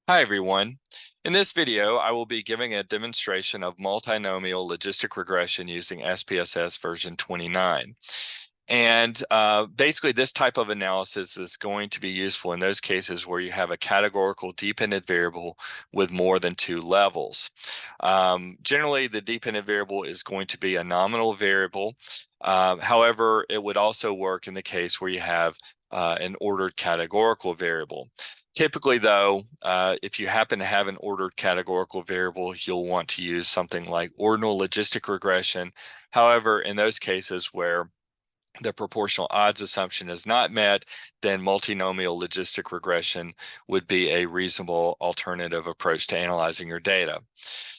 Hi everyone. In this video, I will be giving a demonstration of multinomial logistic regression using SPSS version 29. And basically, this type of analysis is going to be useful in those cases where you have a categorical dependent variable with more than two levels. Generally, the dependent variable is going to be a nominal variable. However, it would also work in the case where you have an ordered categorical variable. Typically, though, if you happen to have an ordered categorical variable, you'll want to use something like ordinal logistic regression. However, in those cases where the proportional odds assumption is not met, then multinomial logistic regression would be a reasonable alternative approach to analyzing your data.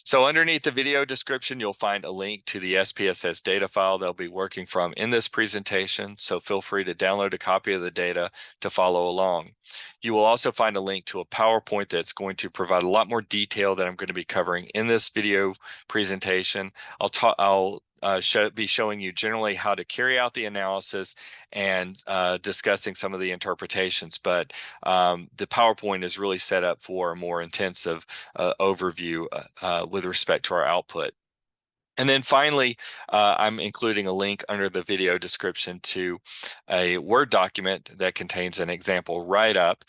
So underneath the video description, you'll find a link to the SPSS data file they'll be working from in this presentation, so feel free to download a copy of the data to follow along. You will also find a link to a PowerPoint that's going to provide a lot more detail that I'm going to be covering in this video presentation. I'll be showing you generally how to carry out the analysis and discussing some of the interpretations, but the PowerPoint is really set up for a more intensive overview with respect to our output. And then finally, I'm including a link under the video description to a Word document that contains an example write-up.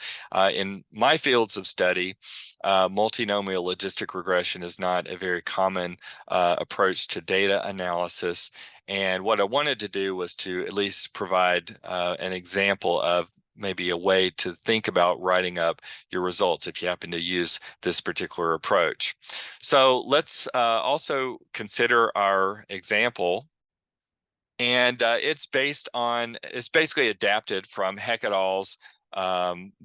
In my fields of study, multinomial logistic regression is not a very common approach to data analysis. And what I wanted to do was to at least provide an example of maybe a way to think about writing up your results if you happen to use this particular approach. So let's also consider our example. And it's basically adapted from Heck et al.'s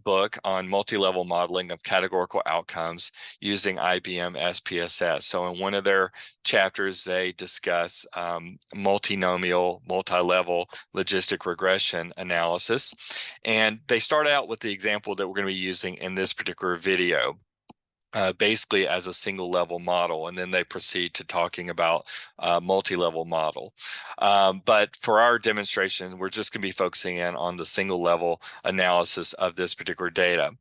book on multi-level modeling of categorical outcomes using IBM SPSS. So in one of their chapters, they discuss multinomial, multi-level logistic regression analysis. And they start out with the example that we're going to be using in this particular video. Basically as a single level model, and then they proceed to talking about multi-level model. But for our demonstration, we're just going to be focusing in on the single level analysis of this particular data.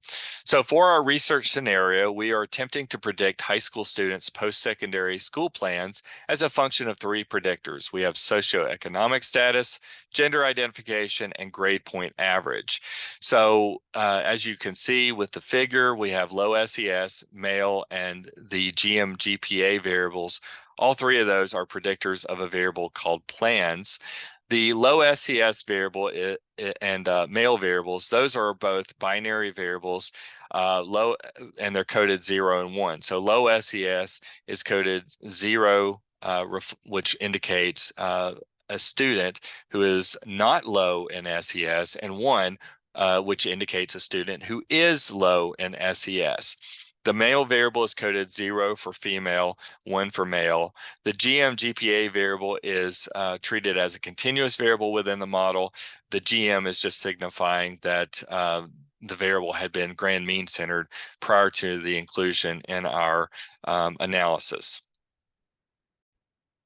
So for our research scenario, we are attempting to predict high school students' post-secondary school plans as a function of three predictors. We have socioeconomic status, gender identification, and grade point average. So as you can see with the figure, we have low SES, male, and the GM-GPA variables. All three of those are predictors of a variable called plans. The low SES variable and male variables, those are both binary variables, and they're coded 0 and 1. So low SES is coded 0, which indicates a student who is not low in SES, and 1, which indicates a student who is low in SES. The male variable is coded 0 for female, 1 for male. The GM-GPA variable is treated as a continuous variable within the model. The GM is just signifying that the variable had been grand mean centered prior to the inclusion in our analysis.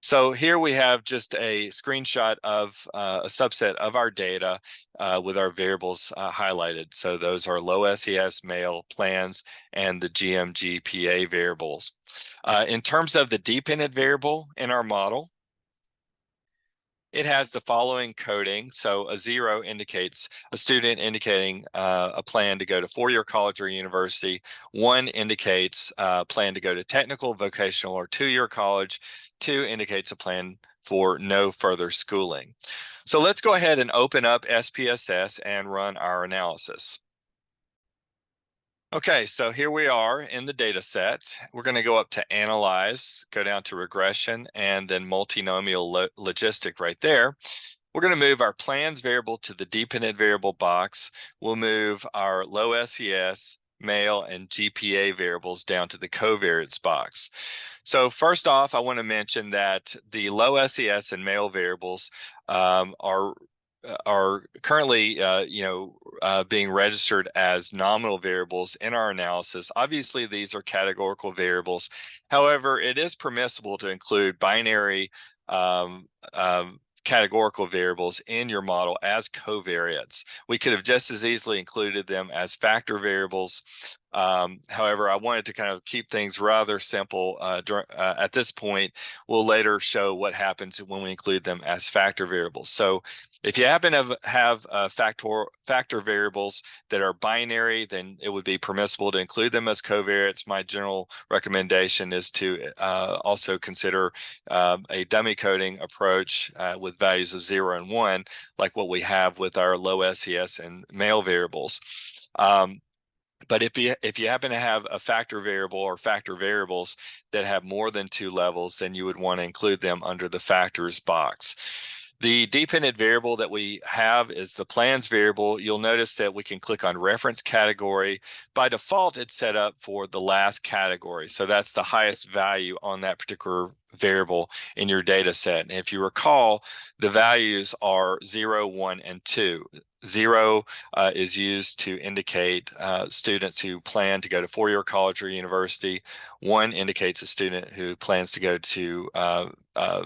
So here we have just a screenshot of a subset of our data with our variables highlighted. So those are low SES, male, plans, and the GM-GPA variables. In terms of the dependent variable in our model, it has the following coding. So a 0 indicates a student indicating a plan to go to four-year college or university. 1 indicates a plan to go to technical, vocational, or two-year college. 2 indicates a plan for no further schooling. So let's go ahead and open up SPSS and run our analysis. Okay, so here we are in the data set. We're going to go up to Analyze, go down to Regression, and then Multinomial Logistic right there. We're going to move our plans variable to the dependent variable box. We'll move our low SES, male, and GPA variables down to the covariates box. So first off, I want to mention that the low SES and male variables are currently being registered as nominal variables in our analysis. Obviously, these are categorical variables. However, it is permissible to include binary categorical variables in your model as covariates. We could have just as easily included them as factor variables, However, I wanted to kind of keep things rather simple at this point. We'll later show what happens when we include them as factor variables. So if you happen to have factor variables that are binary, then it would be permissible to include them as covariates. My general recommendation is to also consider a dummy coding approach with values of 0 and 1, like what we have with our low SES and male variables. But if you happen to have a factor variable or factor variables that have more than 2 levels, then you would want to include them under the factors box. The dependent variable that we have is the plans variable. You'll notice that we can click on reference category. By default, it's set up for the last category. So that's the highest value on that particular variable in your data set. And if you recall, the values are 0, 1, and 2. 0 is used to indicate students who plan to go to four-year college or university. 1 indicates a student who plans to go to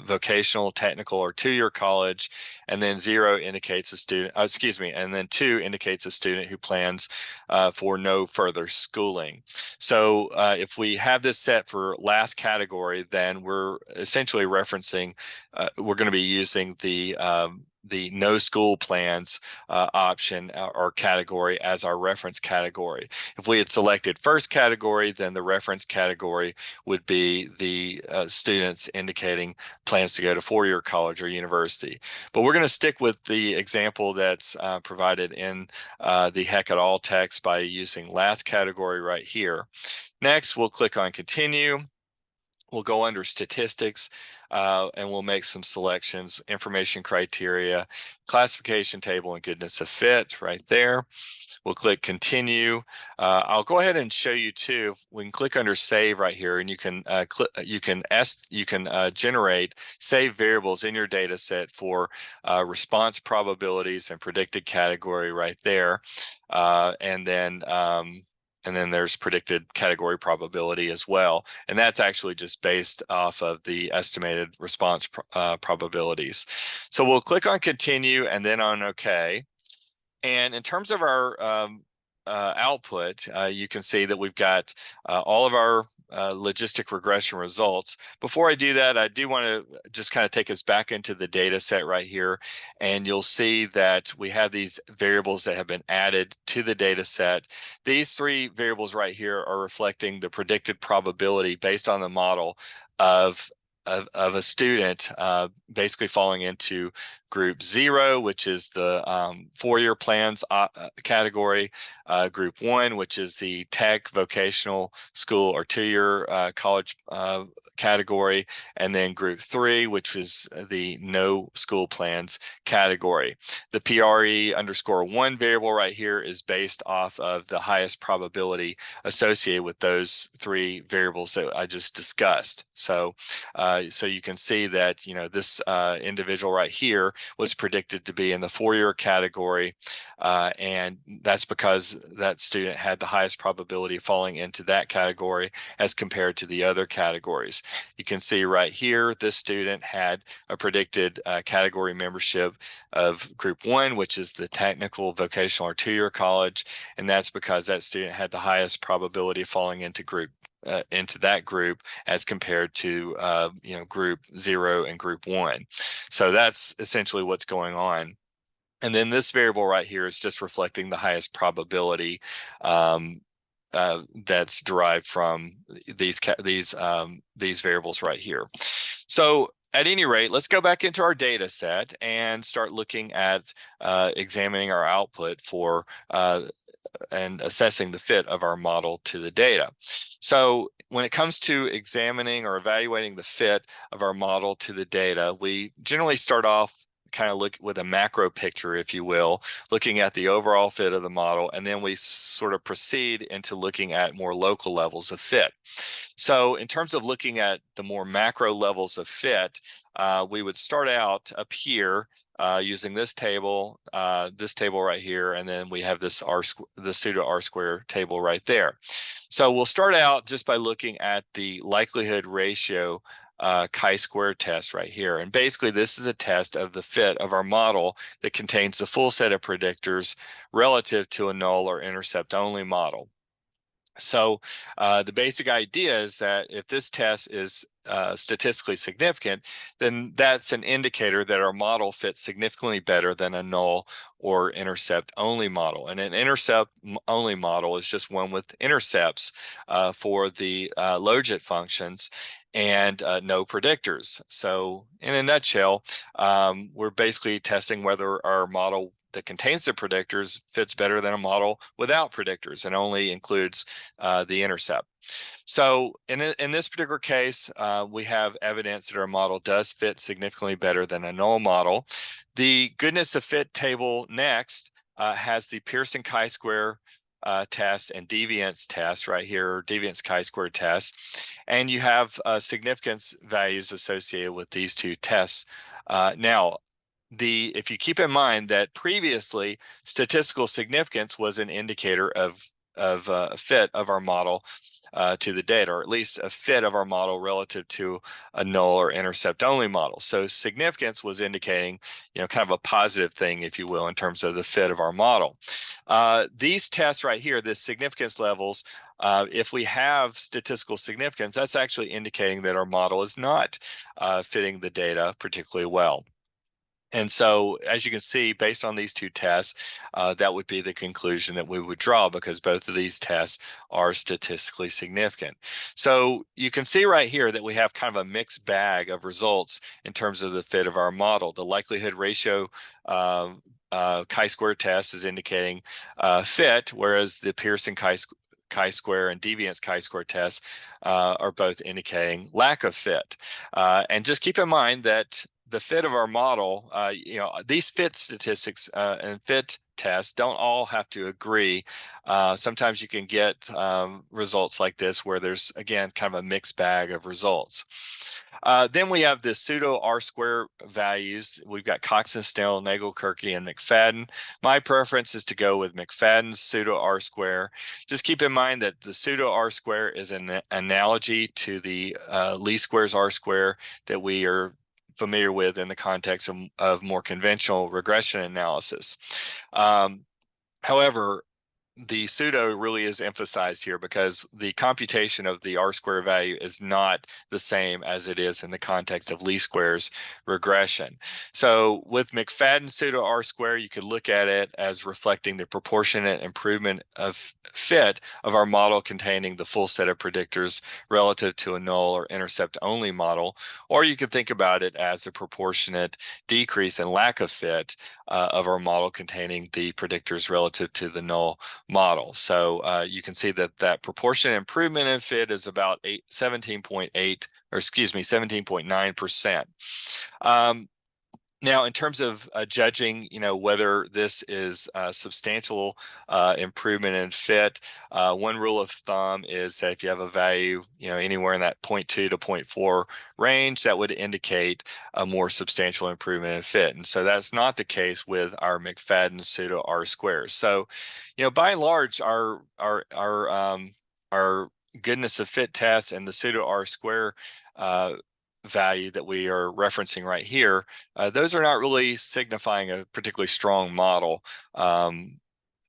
vocational, technical, or 2-year college, and then 0 indicates a student, and then 2 indicates a student who plans for no further schooling. So if we have this set for last category, then we're essentially referencing, we're going to be using the no school plans option or category as our reference category. If we had selected first category, then the reference category would be the students indicating plans to go to four-year college or university. But we're going to stick with the example that's provided in the Heck et al. Text by using last category right here. Next, we'll click on continue. We'll go under statistics and we'll make some selections, information criteria, classification table, and goodness of fit right there. We'll click continue. I'll go ahead and show you too. We can click under save right here, and you can generate save variables in your data set for response probabilities and predicted category right there, and then there's predicted category probability as well. And that's actually just based off of the estimated response probabilities. So we'll click on continue and then on OK. And in terms of our output, you can see that we've got all of our logistic regression results. Before I do that, I do want to just kind of take us back into the data set right here, and you'll see that we have these variables that have been added to the data set. These 3 variables right here are reflecting the predicted probability based on the model of a student basically falling into group 0, which is the four-year plans category, group 1, which is the tech, vocational school, or 2-year college category, and then group 3, which is the no school plans category. The PRE_1 variable right here is based off of the highest probability associated with those 3 variables that I just discussed. So you can see that, you know, this individual right here was predicted to be in the four-year category, and that's because that student had the highest probability of falling into that category as compared to the other categories. You can see right here, this student had a predicted category membership of group 1, which is the technical, vocational, or 2-year college, and that's because that student had the highest probability of falling into that group as compared to group 0 and group 1. So that's essentially what's going on. And then this variable right here is just reflecting the highest probability that's derived from these variables right here. So at any rate, let's go back into our data set and start looking at examining our output for and assessing the fit of our model to the data. So when it comes to examining or evaluating the fit of our model to the data, we generally start off kind of look with a macro picture, if you will, looking at the overall fit of the model, and then we sort of proceed into looking at more local levels of fit. So in terms of looking at the more macro levels of fit, we would start out up here using this table right here, and then we have the pseudo R-square table right there. So we'll start out just by looking at the likelihood ratio chi-square test right here. And basically, this is a test of the fit of our model that contains the full set of predictors relative to a null or intercept only model. So the basic idea is that if this test is statistically significant, then that's an indicator that our model fits significantly better than a null or intercept only model. And an intercept only model is just one with intercepts for the logit functions and no predictors. So in a nutshell, we're basically testing whether our model that contains the predictors fits better than a model without predictors and only includes the intercept. So in this particular case, we have evidence that our model does fit significantly better than a null model. The goodness of fit table next has the Pearson chi-square test and deviance test right here, deviance chi-square test, and you have significance values associated with these two tests. Now, if you keep in mind that previously statistical significance was an indicator of a fit of our model to the data, or at least a fit of our model relative to a null or intercept only model. So significance was indicating, kind of a positive thing, if you will, in terms of the fit of our model. These tests right here, the significance levels, if we have statistical significance, that's actually indicating that our model is not fitting the data particularly well. And so, as you can see, based on these two tests, that would be the conclusion that we would draw, because both of these tests are statistically significant. So you can see right here that we have kind of a mixed bag of results in terms of the fit of our model. The likelihood ratio chi-square test is indicating fit, whereas the Pearson chi-square and deviance chi-square tests are both indicating lack of fit. And just keep in mind that the fit of our model, these fit statistics and fit tests don't all have to agree. Sometimes you can get results like this where there's, again, kind of a mixed bag of results. Then we have the pseudo R-square values. We've got Coxon, Snell, Nagel-Kirky, and McFadden. My preference is to go with McFadden's pseudo R-square. Just keep in mind that the pseudo R-square is an analogy to the least squares R-square that we are familiar with in the context of more conventional regression analysis. However, the pseudo really is emphasized here because the computation of the R-square value is not the same as it is in the context of least squares regression. So with McFadden's pseudo R-square, you could look at it as reflecting the proportionate improvement of fit of our model containing the full set of predictors relative to a null or intercept only model, or you could think about it as a proportionate decrease in lack of fit of our model containing the predictors relative to the null model. So you can see that that proportionate improvement in fit is about 17.9%. Now, in terms of judging, whether this is a substantial improvement in fit, one rule of thumb is that if you have a value, anywhere in that 0.2 to 0.4 range, that would indicate a more substantial improvement in fit. And so that's not the case with our McFadden pseudo R-square. So, by and large, our goodness of fit test and the pseudo R-square value that we are referencing right here, those are not really signifying a particularly strong model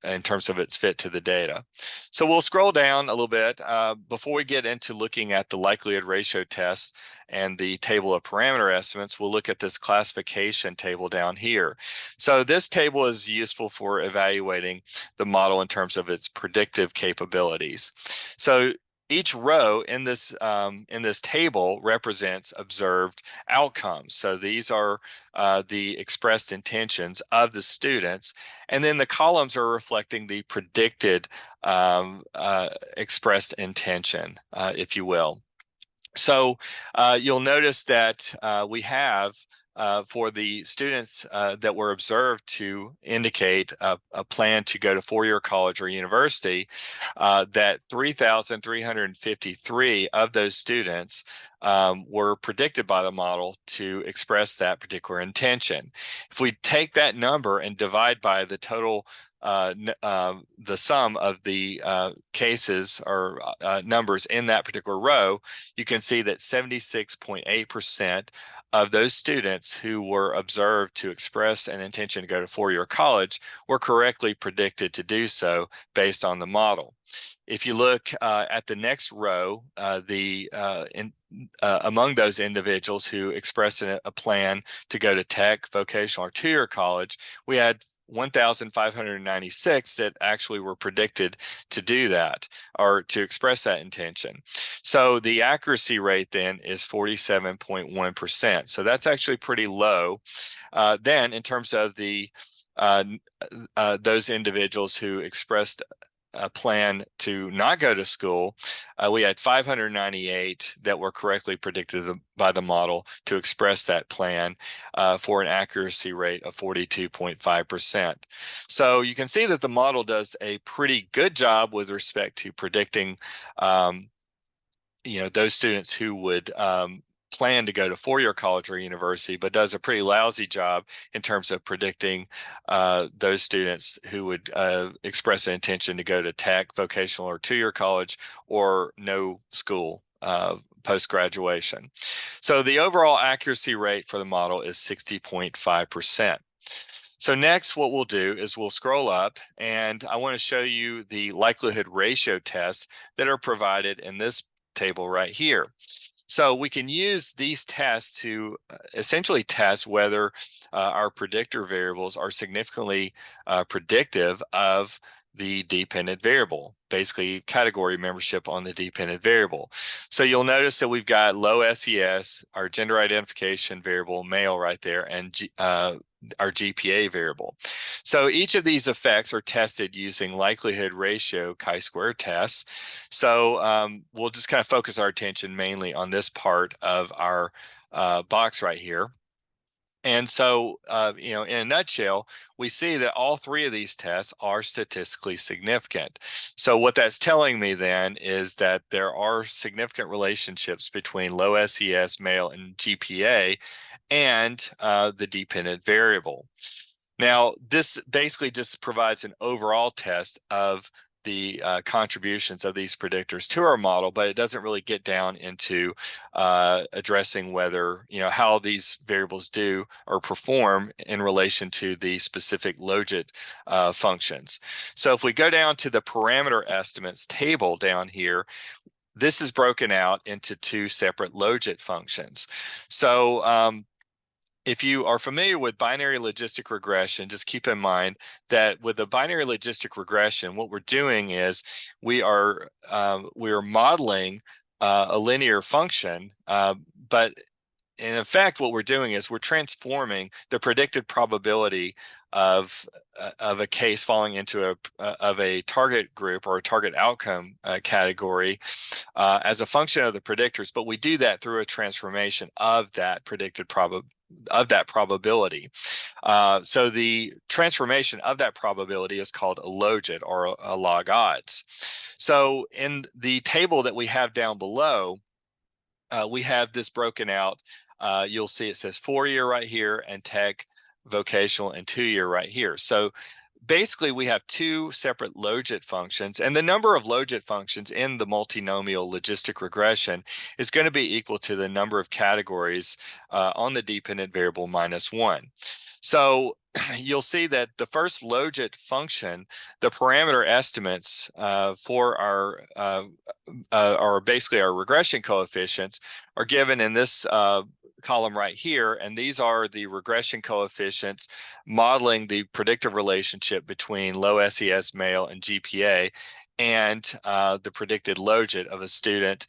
in terms of its fit to the data. So we'll scroll down a little bit before we get into looking at the likelihood ratio tests and the table of parameter estimates. We'll look at this classification table down here. So this table is useful for evaluating the model in terms of its predictive capabilities. So each row in this table represents observed outcomes. So these are the expressed intentions of the students, and then the columns are reflecting the predicted expressed intention, if you will. So you'll notice that we have for the students that were observed to indicate a plan to go to four-year college or university, that 3,353 of those students were predicted by the model to express that particular intention. If we take that number and divide by the total the sum of the cases or numbers in that particular row, you can see that 76.8% of those students who were observed to express an intention to go to four-year college were correctly predicted to do so based on the model. if you look at the next row, among those individuals who expressed a plan to go to tech, vocational, or two-year college, we had 1,596 that actually were predicted to do that or to express that intention. So the accuracy rate then is 47.1%. So that's actually pretty low. Then in terms of the those individuals who expressed a plan to not go to school, we had 598 that were correctly predicted by the model to express that plan for an accuracy rate of 42.5%. So you can see that the model does a pretty good job with respect to predicting those students who would plan to go to four-year college or university, but does a pretty lousy job in terms of predicting those students who would express an intention to go to tech, vocational, or two-year college, or no school post-graduation. So the overall accuracy rate for the model is 60.5%. So next, what we'll do is we'll scroll up, and I want to show you the likelihood ratio tests that are provided in this table right here. So we can use these tests to essentially test whether our predictor variables are significantly predictive of the dependent variable, basically category membership on the dependent variable. So you'll notice that we've got low SES, our gender identification variable, male right there, and our GPA variable. So each of these effects are tested using likelihood ratio chi-square tests. So we'll just kind of focus our attention mainly on this part of our box right here. And so, in a nutshell, we see that all three of these tests are statistically significant. So what that's telling me then is that there are significant relationships between low SES, male, and GPA and the dependent variable. Now, this basically just provides an overall test of the contributions of these predictors to our model, but it doesn't really get down into addressing whether, how these variables do or perform in relation to the specific logit functions. So if we go down to the parameter estimates table down here, this is broken out into two separate logit functions. So if you are familiar with binary logistic regression, just keep in mind that with the binary logistic regression, what we're doing is we are modeling a linear function, but in effect, what we're doing is we're transforming the predicted probability of a case falling into a target group or a target outcome category as a function of the predictors, but we do that through a transformation of that predicted probability. So the transformation of that probability is called a logit or a log odds. So in the table that we have down below, we have this broken out. You'll see it says 4-year right here and tech, vocational, and 2-year right here. So basically we have two separate logit functions, and the number of logit functions in the multinomial logistic regression is going to be equal to the number of categories on the dependent variable minus 1. So you'll see that the first logit function, the parameter estimates for our basically our regression coefficients are given in this column right here, and these are the regression coefficients modeling the predictive relationship between low SES male and GPA and the predicted logit of a student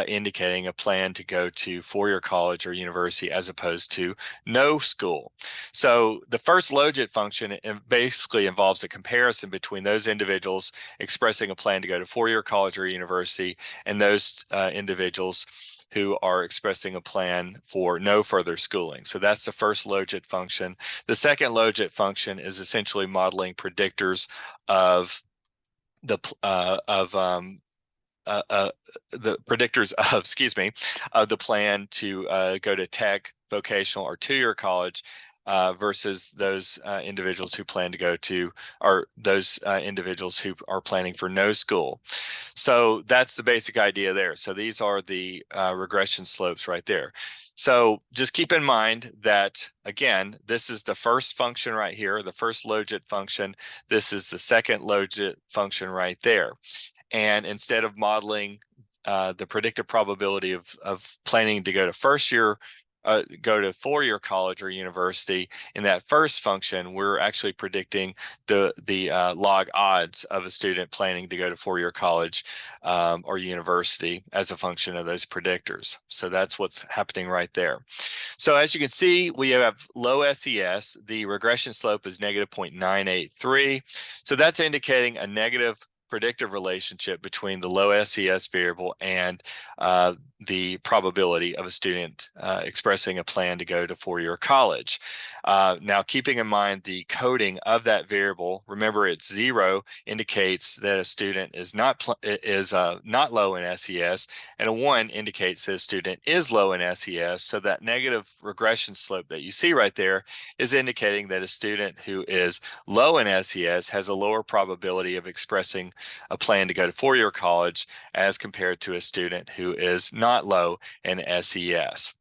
indicating a plan to go to 4-year college or university as opposed to no school. So the first logit function basically involves a comparison between those individuals expressing a plan to go to 4-year college or university and those individuals who are expressing a plan for no further schooling. So that's the first logit function. The second logit function is essentially modeling predictors of the predictors of the plan to go to tech, vocational, or 2-year college versus those individuals who plan to go to, or those individuals who are planning for no school. So that's the basic idea there. So these are the regression slopes right there. So just keep in mind that, again, this is the first function right here, the first logit function. This is the second logit function right there. and instead of modeling the predicted probability of planning to go to go to four-year college or university, in that first function, we're actually predicting the log odds of a student planning to go to four-year college or university as a function of those predictors. So that's what's happening right there. So as you can see, we have low SES. The regression slope is negative 0.983. So that's indicating a negative predictive relationship between the low SES variable and the probability of a student expressing a plan to go to four-year college. Now, keeping in mind the coding of that variable, remember it's 0 indicates that a student is not low in SES, and a 1 indicates that a student is low in SES. So that negative regression slope that you see right there is indicating that a student who is low in SES has a lower probability of expressing a plan to go to four-year college as compared to a student who is not low in SES.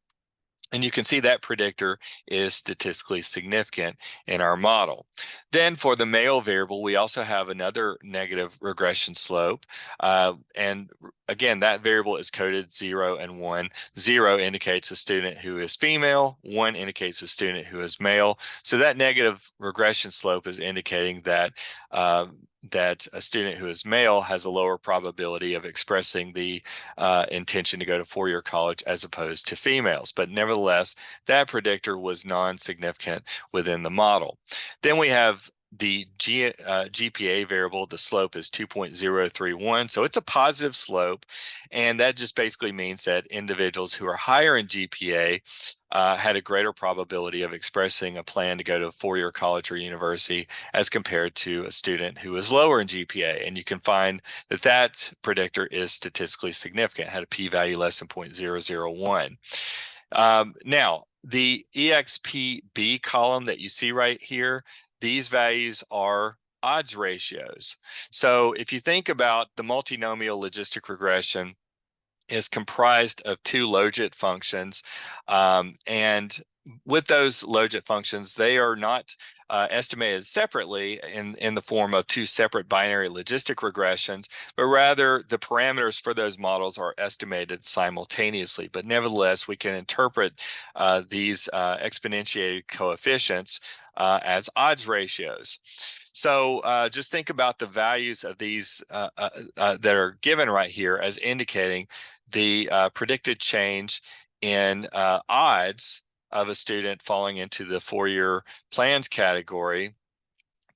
And you can see that predictor is statistically significant in our model. Then for the male variable, we also have another negative regression slope. And again, that variable is coded 0 and 1. 0 indicates a student who is female, 1 indicates a student who is male. So that negative regression slope is indicating that that a student who is male has a lower probability of expressing the intention to go to four-year college as opposed to females. But nevertheless, that predictor was non-significant within the model. Then we have the GPA variable. The slope is 2.031, so it's a positive slope, and that just basically means that individuals who are higher in GPA had a greater probability of expressing a plan to go to a four-year college or university as compared to a student who is lower in GPA. And you can find that that predictor is statistically significant, had a p-value less than 0.001. Now, the EXPB column that you see right here, these values are odds ratios. So if you think about the multinomial logistic regression, is comprised of two logit functions, and with those logit functions, they are not estimated separately in the form of two separate binary logistic regressions, but rather the parameters for those models are estimated simultaneously. But nevertheless, we can interpret these exponentiated coefficients as odds ratios. So just think about the values of these that are given right here as indicating the predicted change in odds of a student falling into the four-year plans category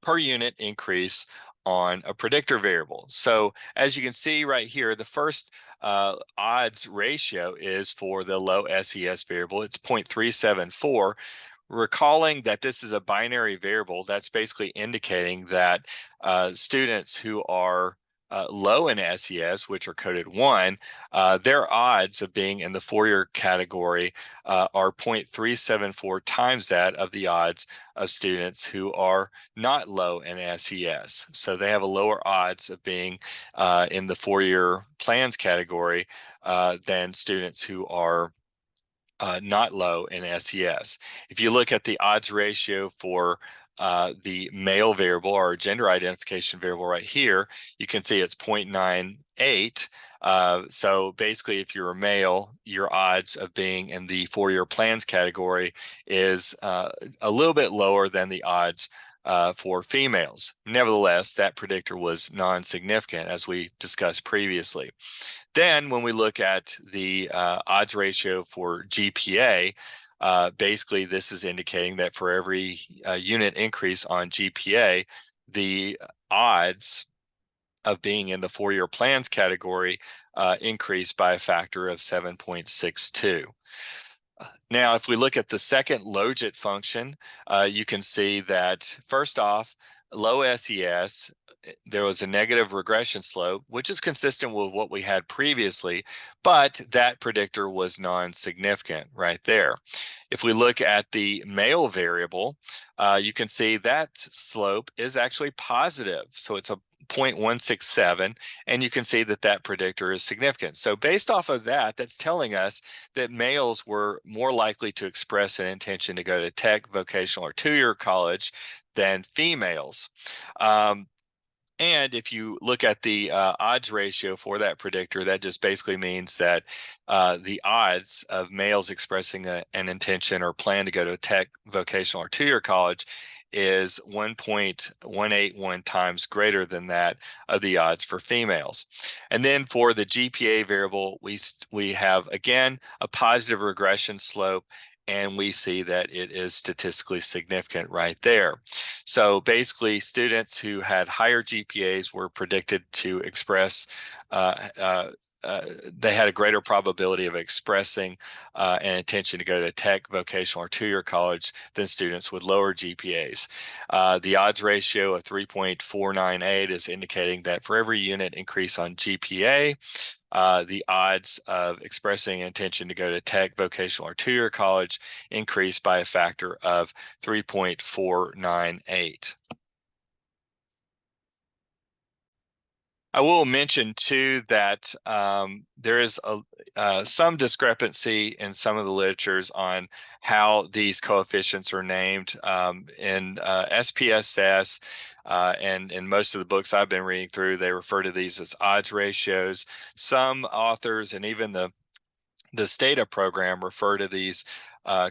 per unit increase on a predictor variable. So as you can see right here, the first odds ratio is for the low SES variable. It's 0.374. Recalling that this is a binary variable, that's basically indicating that students who are low in SES, which are coded 1, their odds of being in the four-year category are 0.374 times that of the odds of students who are not low in SES. So they have a lower odds of being in the four-year plans category than students who are not low in SES. If you look at the odds ratio for the male variable or gender identification variable right here, you can see it's 0.98. So basically, if you're a male, your odds of being in the four-year plans category is a little bit lower than the odds for females. Nevertheless, that predictor was non-significant, as we discussed previously. Then when we look at the odds ratio for GPA, basically this is indicating that for every unit increase on GPA, the odds of being in the four-year plans category increase by a factor of 7.62. Now, if we look at the second logit function, you can see that first off, low SES, there was a negative regression slope, which is consistent with what we had previously, but that predictor was non-significant right there. If we look at the male variable, you can see that slope is actually positive. So it's a 0.167, and you can see that that predictor is significant. So based off of that, that's telling us that males were more likely to express an intention to go to tech, vocational, or two-year college than females. And if you look at the odds ratio for that predictor, that just basically means that the odds of males expressing an intention or plan to go to a tech, vocational, or two-year college is 1.181 times greater than that of the odds for females. And then for the GPA variable, we have, again, a positive regression slope, and we see that it is statistically significant right there. So basically, students who had higher GPAs were predicted to express, they had a greater probability of expressing an intention to go to tech, vocational, or two-year college than students with lower GPAs. The odds ratio of 3.498 is indicating that for every unit increase on GPA, the odds of expressing intention to go to tech, vocational, or two-year college increased by a factor of 3.498. I will mention too that there is some discrepancy in some of the literatures on how these coefficients are named. In SPSS and in most of the books I've been reading through, they refer to these as odds ratios. Some authors and even the STATA program refer to these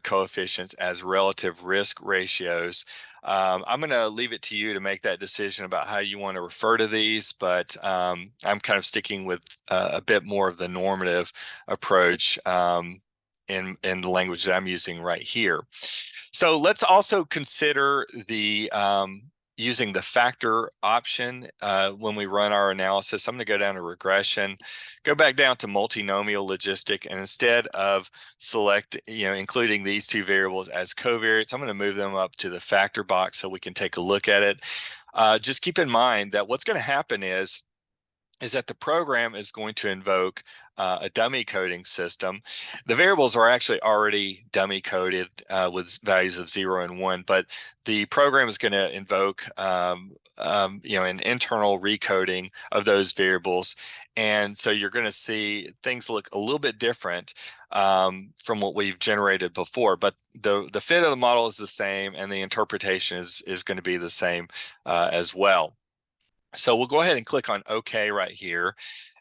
coefficients as relative risk ratios. I'm going to leave it to you to make that decision about how you want to refer to these, but I'm kind of sticking with a bit more of the normative approach in the language that I'm using right here. So let's also consider the using the factor option when we run our analysis. I'm going to go down to regression, go back down to multinomial logistic, and instead of including these two variables as covariates, I'm going to move them up to the factor box so we can take a look at it. Just keep in mind that what's going to happen is that the program is going to invoke a dummy coding system. The variables are actually already dummy coded with values of 0 and 1, but the program is going to invoke an internal recoding of those variables. And so you're going to see things look a little bit different from what we've generated before, but the fit of the model is the same, and the interpretation is going to be the same as well. So we'll go ahead and click on OK right here.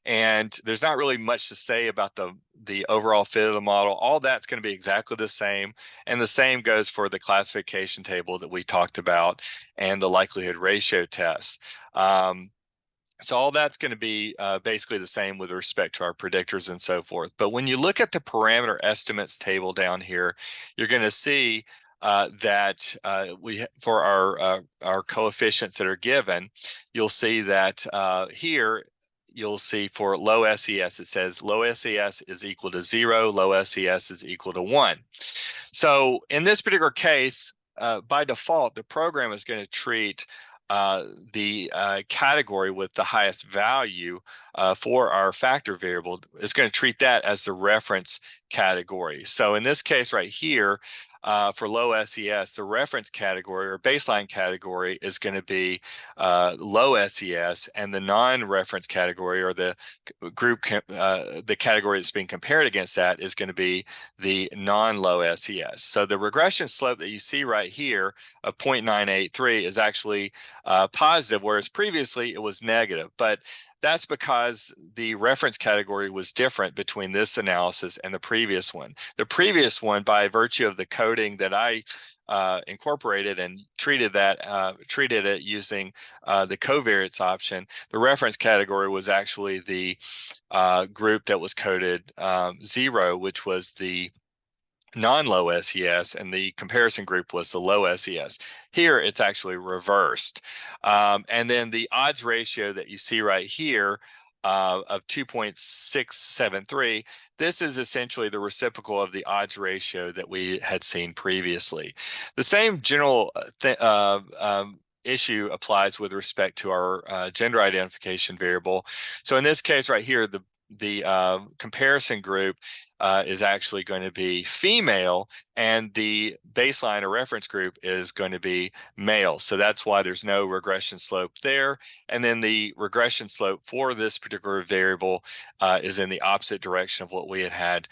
And there's not really much to say about the overall fit of the model. All that's going to be exactly the same. And the same goes for the classification table that we talked about and the likelihood ratio test. So all that's going to be basically the same with respect to our predictors and so forth. But when you look at the parameter estimates table down here, you're going to see that for our coefficients that are given, you'll see that here you'll see for low SES, it says low SES is equal to 0, low SES is equal to 1. So in this particular case, by default, the program is going to treat the category with the highest value for our factor variable is going to treat that as the reference category. So in this case right here, for low SES, the reference category or baseline category is going to be low SES, and the non-reference category or the group, the category that's being compared against that is going to be the non-low SES. So the regression slope that you see right here of 0.983 is actually positive, whereas previously it was negative. But that's because the reference category was different between this analysis and the previous one. The previous one, by virtue of the coding that I incorporated and treated it using the covariates option, the reference category was actually the group that was coded 0, which was the non-low SES, and the comparison group was the low SES. Here, it's actually reversed. And then the odds ratio that you see right here of 2.673, this is essentially the reciprocal of the odds ratio that we had seen previously. The same general issue applies with respect to our gender identification variable. So in this case right here, the comparison group is actually going to be female, and the baseline or reference group is going to be male. So that's why there's no regression slope there. And then the regression slope for this particular variable is in the opposite direction of what we had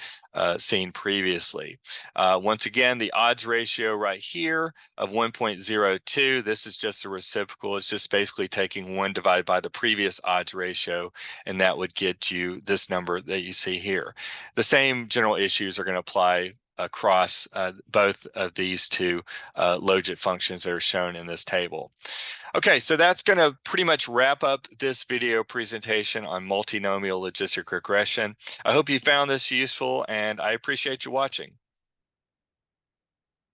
seen previously. Once again, the odds ratio right here of 1.02, this is just a reciprocal. It's just basically taking 1 divided by the previous odds ratio, and that would get you this number that you see here. The same general issues are going to apply across both of these two logit functions that are shown in this table. Okay, so that's going to pretty much wrap up this video presentation on multinomial logistic regression. I hope you found this useful, and I appreciate you watching.